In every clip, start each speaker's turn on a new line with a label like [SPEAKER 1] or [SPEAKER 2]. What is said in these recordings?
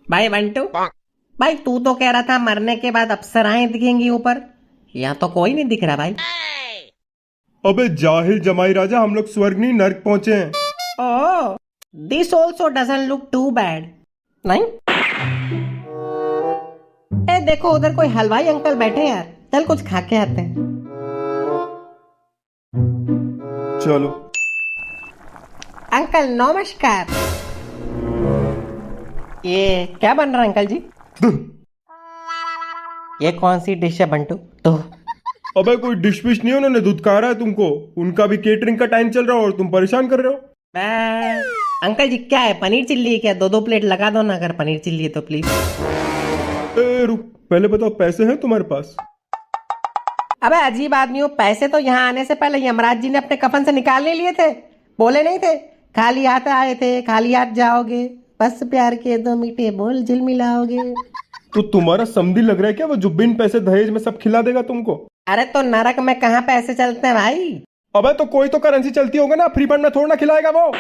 [SPEAKER 1] भाई बंटू, भाई तू तो कह रहा था मरने के बाद अप्सराएं दिखेंगी ऊपर। यहाँ तो कोई नहीं दिख रहा भाई।
[SPEAKER 2] अबे जाहिल जमाई राजा, हम लोग स्वर्ग नहीं नर्क पहुंचे हैं।
[SPEAKER 1] Oh, this also doesn't look too bad. नहीं, ए देखो उधर कोई हलवाई अंकल बैठे यार, चल कुछ खा के आते हैं।
[SPEAKER 2] चलो।
[SPEAKER 1] अंकल नमस्कार। ये क्या बन रहा है अंकल जी? ये कौन सी डिश है बंटू? तो
[SPEAKER 2] अबे कोई डिश विश नहीं है, उन्होंने धुतकारा है तुमको। उनका भी केटरिंग का टाइम चल रहा है और तुम परेशान कर रहे हो।
[SPEAKER 1] अंकल जी क्या है, पनीर चिल्ली है क्या? दो दो प्लेट लगा दो ना, अगर पनीर चिल्ली है तो प्लीज।
[SPEAKER 2] ए रुक, पहले बताओ पैसे हैं तुम्हारे पास?
[SPEAKER 1] अबे अजीब आदमी हो, पैसे तो यहाँ आने से पहले यमराज जी ने अपने कफन से निकाल नहीं लिए थे। बोले नहीं थे खाली हाथ आए थे खाली हाथ जाओगे, बस प्यार के दो मीठे बोल झिलमिलाओगे।
[SPEAKER 2] तो तुम्हारा समधी लग रहा है क्या वो, जो बिन पैसे दहेज में सब खिला देगा तुमको?
[SPEAKER 1] अरे तो नरक में कहाँ पैसे चलते हैं भाई?
[SPEAKER 2] अबे तो कोई तो करेंसी चलती होगा ना, फ्री फंड में थोड़ा ना खिलाएगा वो।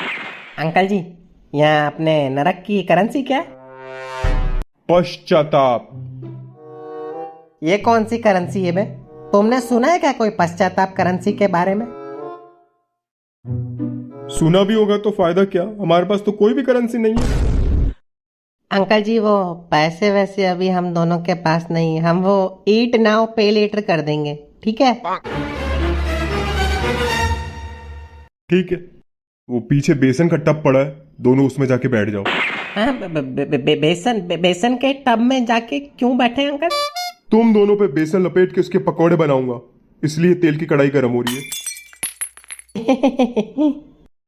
[SPEAKER 1] अंकल जी, यहाँ अपने नरक की करेंसी क्या है?
[SPEAKER 2] पश्चाताप।
[SPEAKER 1] ये कौन सी करेंसी है बे? तुमने सुना है क्या कोई पश्चाताप करेंसी के बारे में?
[SPEAKER 2] सुना भी होगा तो फायदा क्या, हमारे पास तो कोई भी करेंसी नहीं है।
[SPEAKER 1] अंकल जी वो पैसे वैसे अभी हम दोनों के पास नहीं, हम वो ईट नाउ पे लेटर कर देंगे, ठीक है?
[SPEAKER 2] ठीक है, वो पीछे बेसन का टब पड़ा है, दोनों उसमें जाके बैठ जाओ।
[SPEAKER 1] हाँ, बेसन के टब में जाके क्यों बैठे हैं अंकल?
[SPEAKER 2] तुम दोनों पे बेसन लपेट के उसके पकौड़े बनाऊंगा, इसलिए तेल की कढ़ाई गर्म हो रही है।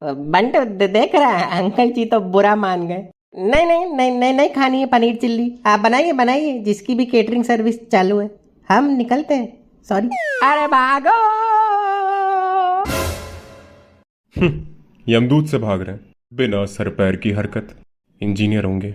[SPEAKER 1] बंटू देख रहा है, अंकल जी तो बुरा मान गए। नहीं नहीं नहीं नहीं नहीं खानी है पनीर चिल्ली। आप बनाइए बनाइए, जिसकी भी केटरिंग सर्विस चालू है। हम निकलते हैं, सॉरी। अरे भागो।
[SPEAKER 2] यमदूत से भाग रहे हैं, बिना सर पैर की हरकत। इंजीनियर होंगे।